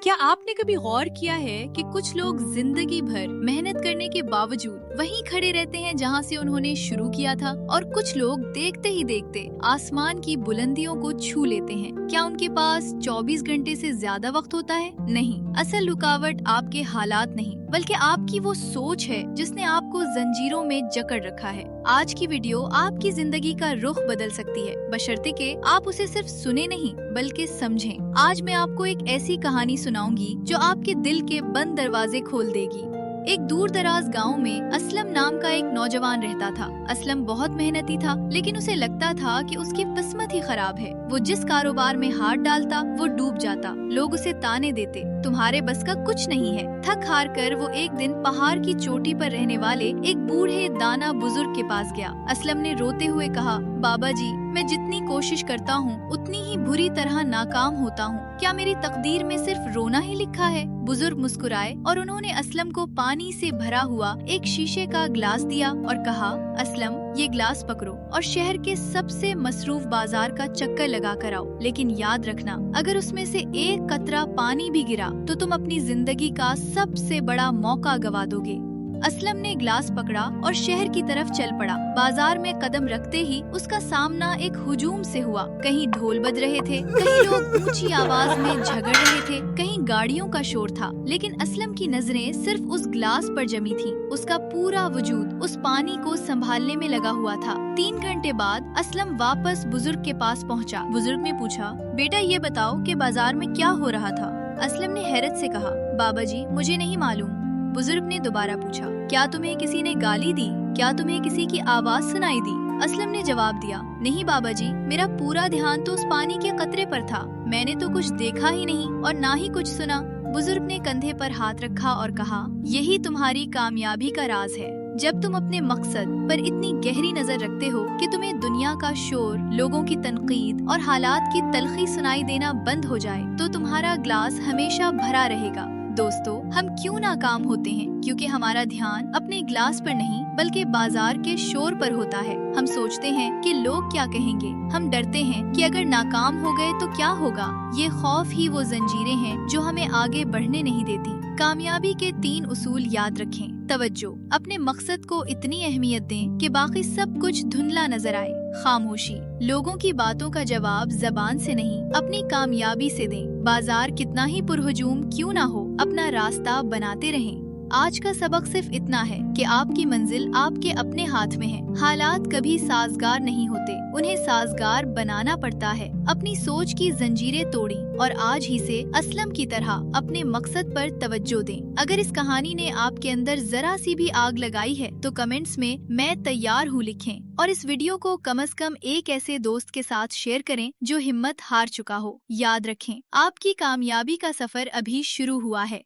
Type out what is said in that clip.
क्या आपने कभी गौर किया है कि कुछ लोग जिंदगी भर मेहनत करने के बावजूद वहीं खड़े रहते हैं जहां से उन्होंने शुरू किया था, और कुछ लोग देखते ही देखते आसमान की बुलंदियों को छू लेते हैं। क्या उनके पास 24 घंटे से ज्यादा वक्त होता है? नहीं, असल रुकावट आपके हालात नहीं बल्कि आपकी वो सोच है जिसने आपको जंजीरों में जकड़ रखा है। आज की वीडियो आपकी जिंदगी का रुख बदल सकती है, बशर्ते के आप उसे सिर्फ सुने नहीं बल्कि समझें। आज मैं आपको एक ऐसी कहानी सुनाऊंगी जो आपके दिल के बंद दरवाजे खोल देगी। एक दूर दराज गाँव में असलम नाम का एक नौजवान रहता था। असलम बहुत मेहनती था, लेकिन उसे लगता था कि उसकी किस्मत ही खराब है। वो जिस कारोबार में हाथ डालता वो डूब जाता। लोग उसे ताने देते, तुम्हारे बस का कुछ नहीं है। थक हार कर वो एक दिन पहाड़ की चोटी पर रहने वाले एक बूढ़े दाना बुजुर्ग के पास गया। असलम ने रोते हुए कहा, बाबा जी, मैं जितनी कोशिश करता हूँ उतनी ही बुरी तरह नाकाम होता हूँ। क्या मेरी तकदीर में सिर्फ रोना ही लिखा है? बुजुर्ग मुस्कुराए और उन्होंने असलम को पानी से भरा हुआ एक शीशे का ग्लास दिया और कहा, असलम, ये ग्लास पकड़ो और शहर के सबसे मसरूफ बाजार का चक्कर लगा कर आओ। लेकिन याद रखना, अगर उसमें से एक कतरा पानी भी गिरा तो तुम अपनी जिंदगी का सबसे बड़ा मौका गवा दोगे। असलम ने ग्लास पकड़ा और शहर की तरफ चल पड़ा। बाजार में कदम रखते ही उसका सामना एक हुजूम से हुआ। कहीं ढोल बज रहे थे, कहीं लोग ऊंची आवाज में झगड़ रहे थे, कहीं गाड़ियों का शोर था। लेकिन असलम की नजरें सिर्फ उस ग्लास पर जमी थीं। उसका पूरा वजूद उस पानी को संभालने में लगा हुआ था। 3 घंटे बाद असलम वापस बुजुर्ग के पास पहुंचा। बुजुर्ग ने पूछा, बेटा ये बताओ कि बाजार में क्या हो रहा था? असलम ने हैरत से कहा, बाबा जी, मुझे नहीं मालूम। बुजुर्ग ने दोबारा पूछा, क्या तुम्हें किसी ने गाली दी? क्या तुम्हें किसी की आवाज सुनाई दी? असलम ने जवाब दिया, नहीं बाबा जी, मेरा पूरा ध्यान तो उस पानी के कतरे पर था। मैंने तो कुछ देखा ही नहीं और ना ही कुछ सुना। बुजुर्ग ने कंधे पर हाथ रखा और कहा, यही तुम्हारी कामयाबी का राज है। जब तुम अपने मकसद पर इतनी गहरी नजर रखते हो कि तुम्हें दुनिया का शोर, लोगों की तनकीद और हालात की तलखी सुनाई देना बंद हो जाए, तो तुम्हारा ग्लास हमेशा भरा रहेगा। दोस्तों, हम क्यों नाकाम होते हैं? क्योंकि हमारा ध्यान अपने ग्लास पर नहीं बल्कि बाजार के शोर पर होता है। हम सोचते हैं कि लोग क्या कहेंगे, हम डरते हैं कि अगर नाकाम हो गए तो क्या होगा। ये खौफ ही वो जंजीरें हैं जो हमें आगे बढ़ने नहीं देती। कामयाबी के 3 उसूल याद रखें। तवज्जो, अपने मकसद को इतनी अहमियत दें कि बाकी सब कुछ धुंधला नजर आए। खामोशी, लोगों की बातों का जवाब जबान से नहीं अपनी कामयाबी से दें। बाजार कितना ही पुरहुजूम क्यों ना हो, अपना रास्ता बनाते रहें। आज का सबक सिर्फ इतना है कि आपकी मंजिल आपके अपने हाथ में है। हालात कभी साजगार नहीं होते, उन्हें साजगार बनाना पड़ता है। अपनी सोच की जंजीरें तोड़ी और आज ही से असलम की तरह अपने मकसद पर तवज्जो दें। अगर इस कहानी ने आपके अंदर जरा सी भी आग लगाई है तो कमेंट्स में मैं तैयार हूँ लिखें, और इस वीडियो को कम से कम एक ऐसे दोस्त के साथ शेयर करें जो हिम्मत हार चुका हो। याद रखें, आपकी कामयाबी का सफर अभी शुरू हुआ है।